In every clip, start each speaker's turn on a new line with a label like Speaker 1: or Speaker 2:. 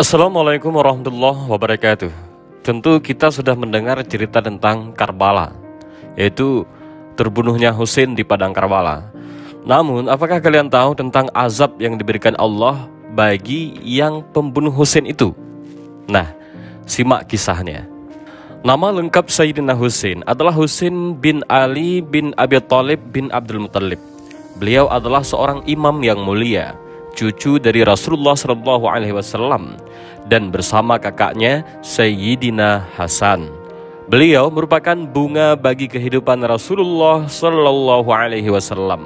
Speaker 1: Assalamualaikum warahmatullahi wabarakatuh. Tentu kita sudah mendengar cerita tentang Karbala, yaitu terbunuhnya Husain di padang Karbala. Namun, apakah kalian tahu tentang azab yang diberikan Allah bagi yang pembunuh Husain itu? Nah, simak kisahnya. Nama lengkap Sayyidina Husain adalah Husain bin Ali bin Abi Thalib bin Abdul Muttalib. Beliau adalah seorang imam yang mulia, cucu dari Rasulullah SAW, dan bersama kakaknya Sayyidina Hasan. Beliau merupakan bunga bagi kehidupan Rasulullah SAW.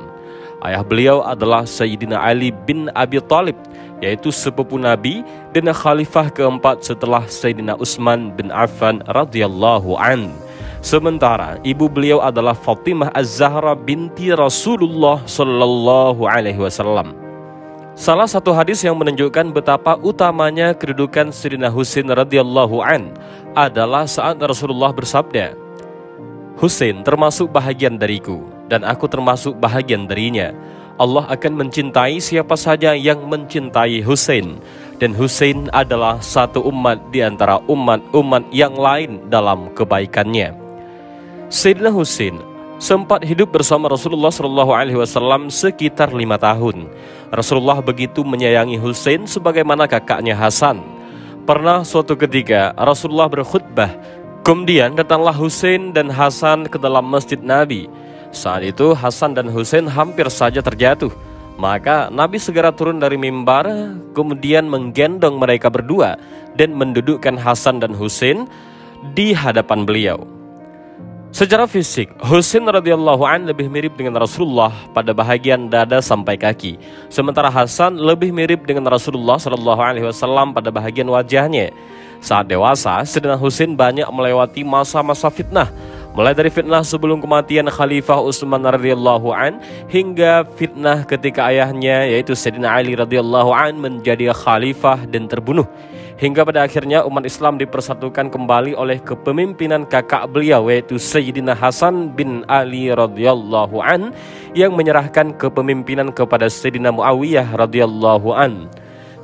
Speaker 1: Ayah beliau adalah Sayyidina Ali bin Abi Thalib, yaitu sepupu Nabi dan khalifah keempat setelah Sayyidina Utsman bin Affan radhiyallahu an. Sementara ibu beliau adalah Fatimah Az-Zahra binti Rasulullah SAW. Salah satu hadis yang menunjukkan betapa utamanya kedudukan Sayyidina Husain radhiyallahu an adalah saat Rasulullah bersabda, "Husain termasuk bahagian dariku dan aku termasuk bahagian darinya. Allah akan mencintai siapa saja yang mencintai Husain, dan Husain adalah satu umat di antara umat-umat yang lain dalam kebaikannya." Sayyidina Husain sempat hidup bersama Rasulullah SAW sekitar 5 tahun. Rasulullah begitu menyayangi Husain sebagaimana kakaknya Hasan. Pernah suatu ketika Rasulullah berkhutbah, kemudian datanglah Husain dan Hasan ke dalam masjid Nabi. Saat itu Hasan dan Husain hampir saja terjatuh. Maka Nabi segera turun dari mimbar, kemudian menggendong mereka berdua dan mendudukkan Hasan dan Husain di hadapan beliau. Secara fisik, Husain radhiyallahu an lebih mirip dengan Rasulullah pada bahagian dada sampai kaki, sementara Hasan lebih mirip dengan Rasulullah SAW pada bahagian wajahnya. Saat dewasa, Sayyidina Husain banyak melewati masa-masa fitnah, mulai dari fitnah sebelum kematian Khalifah Utsman radhiyallahu an hingga fitnah ketika ayahnya yaitu Sayyidina Ali radhiyallahu an menjadi khalifah dan terbunuh. Hingga pada akhirnya umat Islam dipersatukan kembali oleh kepemimpinan kakak beliau yaitu Sayyidina Hasan bin Ali radhiyallahu an yang menyerahkan kepemimpinan kepada Sayyidina Muawiyah radhiyallahu an.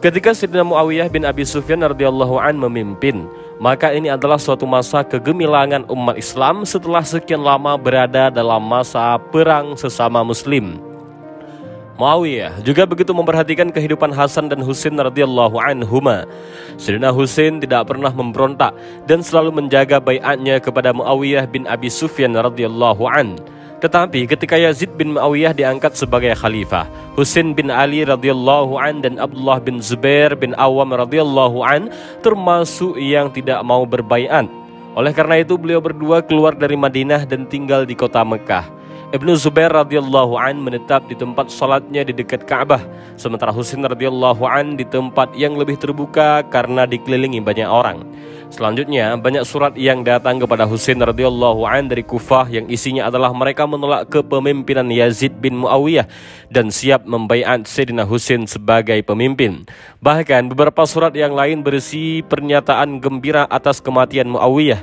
Speaker 1: Ketika Sayyidina Muawiyah bin Abi Sufyan radhiyallahu an memimpin, maka ini adalah suatu masa kegemilangan umat Islam setelah sekian lama berada dalam masa perang sesama muslim. Muawiyah juga begitu memperhatikan kehidupan Hasan dan Husain radhiyallahu anhuma. Sayyidina Husain tidak pernah memberontak dan selalu menjaga baiatnya kepada Muawiyah bin Abi Sufyan radhiyallahu an. Tetapi ketika Yazid bin Muawiyah diangkat sebagai khalifah, Husain bin Ali radhiyallahu an dan Abdullah bin Zubair bin Awam radhiyallahu an termasuk yang tidak mau berbaiat. Oleh karena itu beliau berdua keluar dari Madinah dan tinggal di kota Mekah. Ibnu Zubair radhiyallahu an menetap di tempat salatnya di dekat Ka'bah, sementara Husain radhiyallahu an di tempat yang lebih terbuka karena dikelilingi banyak orang. Selanjutnya, banyak surat yang datang kepada Husain radhiyallahu an dari Kufah yang isinya adalah mereka menolak kepemimpinan Yazid bin Muawiyah dan siap membaiat Sayyidina Husain sebagai pemimpin. Bahkan beberapa surat yang lain berisi pernyataan gembira atas kematian Muawiyah.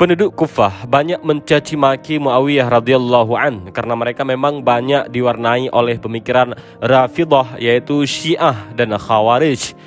Speaker 1: Penduduk Kufah banyak mencaci maki Muawiyah radhiyallahu an karena mereka memang banyak diwarnai oleh pemikiran Rafidhah yaitu Syiah dan Khawarij.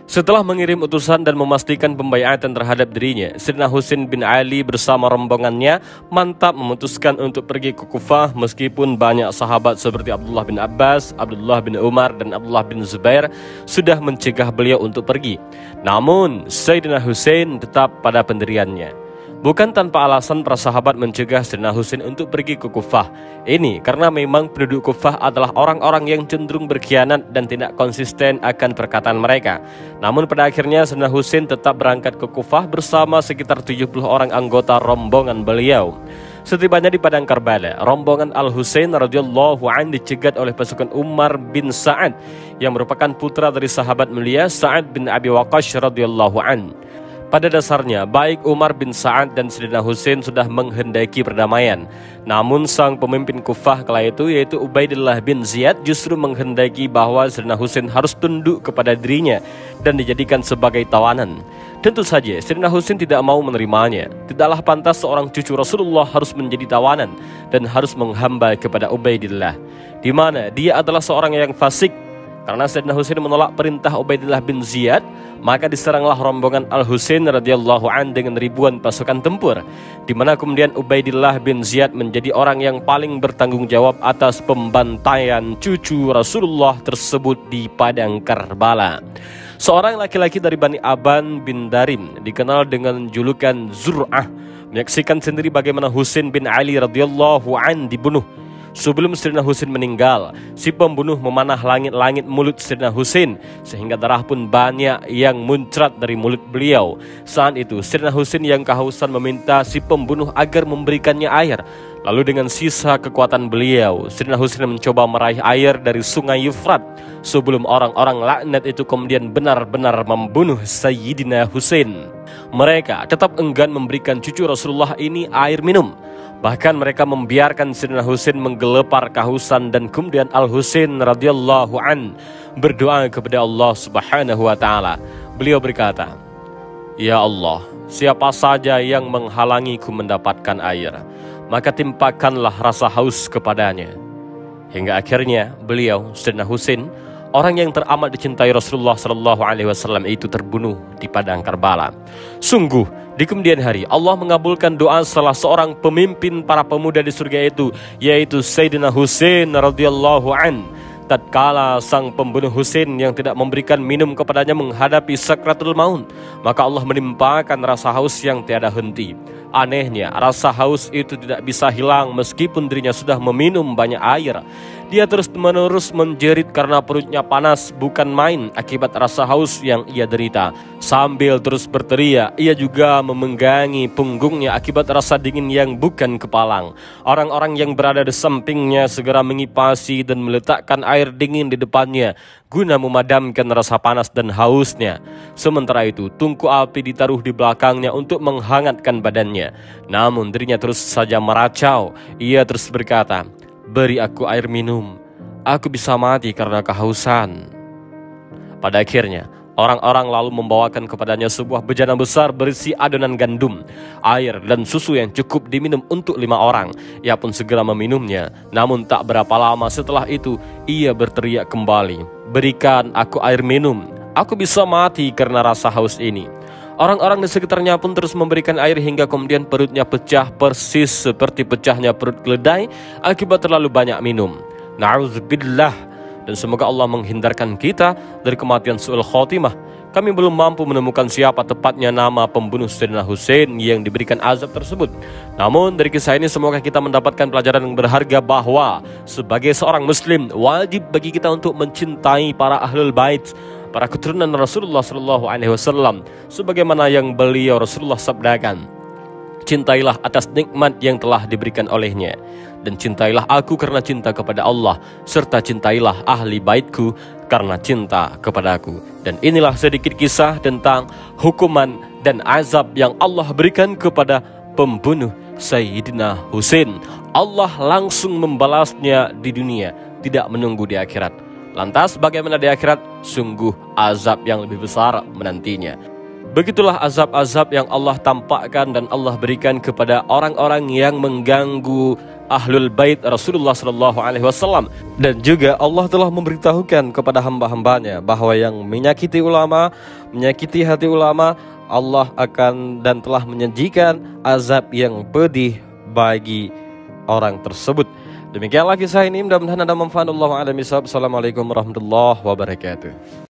Speaker 1: Setelah mengirim utusan dan memastikan pembaiatan terhadap dirinya, Sayyidina Husain bin Ali bersama rombongannya mantap memutuskan untuk pergi ke Kufah meskipun banyak sahabat seperti Abdullah bin Abbas, Abdullah bin Umar dan Abdullah bin Zubair sudah mencegah beliau untuk pergi. Namun Sayyidina Husain tetap pada pendiriannya. Bukan tanpa alasan para sahabat mencegah Sayyidina Husain untuk pergi ke Kufah. Ini karena memang penduduk Kufah adalah orang-orang yang cenderung berkhianat dan tidak konsisten akan perkataan mereka. Namun pada akhirnya Sayyidina Husain tetap berangkat ke Kufah bersama sekitar 70 orang anggota rombongan beliau. Setibanya di padang Karbala, rombongan Al-Husain radhiyallahu an dicegat oleh pasukan Umar bin Sa'ad yang merupakan putra dari sahabat mulia Sa'ad bin Abi Waqqas radhiyallahu an. Pada dasarnya, baik Umar bin Sa'ad dan Sayyidina Husain sudah menghendaki perdamaian. Namun sang pemimpin Kufah kala itu yaitu Ubaidillah bin Ziyad justru menghendaki bahwa Sayyidina Husain harus tunduk kepada dirinya dan dijadikan sebagai tawanan. Tentu saja Sayyidina Husain tidak mau menerimanya. Tidaklah pantas seorang cucu Rasulullah harus menjadi tawanan dan harus menghamba kepada Ubaidillah, di mana dia adalah seorang yang fasik. Karena Sayyidina Husain menolak perintah Ubaidillah bin Ziyad, maka diseranglah rombongan Al-Husain radhiyallahu an dengan ribuan pasukan tempur, di mana kemudian Ubaidillah bin Ziyad menjadi orang yang paling bertanggung jawab atas pembantaian cucu Rasulullah tersebut di padang Karbala. Seorang laki-laki dari Bani Aban bin Darim, dikenal dengan julukan Zur'ah, menyaksikan sendiri bagaimana Husain bin Ali radhiyallahu an dibunuh. Sebelum Sayyidina Husain meninggal, si pembunuh memanah langit-langit mulut Sayyidina Husain sehingga darah pun banyak yang muncrat dari mulut beliau. Saat itu Sayyidina Husain yang kehausan meminta si pembunuh agar memberikannya air. Lalu dengan sisa kekuatan beliau, Sayyidina Husain mencoba meraih air dari sungai Yufrat sebelum orang-orang laknat itu kemudian benar-benar membunuh Sayyidina Husain. Mereka tetap enggan memberikan cucu Rasulullah ini air minum. Bahkan mereka membiarkan Sayyidina Husain menggelepar kehausan, dan kemudian Al-Husain radhiyallahu an berdoa kepada Allah Subhanahu wa taala. Beliau berkata, "Ya Allah, siapa saja yang menghalangiku mendapatkan air, maka timpakanlah rasa haus kepadanya." Hingga akhirnya beliau, Sayyidina Husain, orang yang teramat dicintai Rasulullah SAW itu terbunuh di padang Karbala. Sungguh, di kemudian hari Allah mengabulkan doa salah seorang pemimpin para pemuda di surga itu, yaitu Sayyidina Husain radhiyallahu an. Tatkala sang pembunuh Husain yang tidak memberikan minum kepadanya menghadapi sakratul maut, maka Allah menimpakan rasa haus yang tiada henti. Anehnya, rasa haus itu tidak bisa hilang meskipun dirinya sudah meminum banyak air. Dia terus-menerus menjerit karena perutnya panas bukan main akibat rasa haus yang ia derita. Sambil terus berteriak, ia juga memenggangi punggungnya akibat rasa dingin yang bukan kepalang. Orang-orang yang berada di sampingnya segera mengipasi dan meletakkan air dingin di depannya guna memadamkan rasa panas dan hausnya. Sementara itu, tungku api ditaruh di belakangnya untuk menghangatkan badannya. Namun dirinya terus saja meracau. Ia terus berkata, "Beri aku air minum, aku bisa mati karena kehausan." Pada akhirnya, orang-orang lalu membawakan kepadanya sebuah bejana besar berisi adonan gandum, air, dan susu yang cukup diminum untuk 5 orang. Ia pun segera meminumnya. Namun tak berapa lama setelah itu, ia berteriak kembali, "Berikan aku air minum, aku bisa mati karena rasa haus ini." Orang-orang di sekitarnya pun terus memberikan air hingga kemudian perutnya pecah persis seperti pecahnya perut keledai akibat terlalu banyak minum. Na'udzubillah. Dan semoga Allah menghindarkan kita dari kematian su'ul khotimah. Kami belum mampu menemukan siapa tepatnya nama pembunuh Sayyidina Husain yang diberikan azab tersebut. Namun dari kisah ini semoga kita mendapatkan pelajaran yang berharga bahwa sebagai seorang muslim wajib bagi kita untuk mencintai para ahlul bait, para keturunan Rasulullah SAW, sebagaimana yang beliau Rasulullah sabdakan, "Cintailah atas nikmat yang telah diberikan olehnya, dan cintailah aku karena cinta kepada Allah, serta cintailah ahli baitku karena cinta kepadaku." Dan inilah sedikit kisah tentang hukuman dan azab yang Allah berikan kepada pembunuh Sayyidina Husain. Allah langsung membalasnya di dunia, tidak menunggu di akhirat. Lantas bagaimana di akhirat? Sungguh azab yang lebih besar menantinya. Begitulah azab-azab yang Allah tampakkan dan Allah berikan kepada orang-orang yang mengganggu ahlul bait Rasulullah SAW. Dan juga Allah telah memberitahukan kepada hamba-hambanya bahwa yang menyakiti ulama, menyakiti hati ulama, Allah akan dan telah menjanjikan azab yang pedih bagi orang tersebut. Demikianlah kisah ini, mudah-mudahan ada manfaat. Assalamualaikum warahmatullahi wabarakatuh.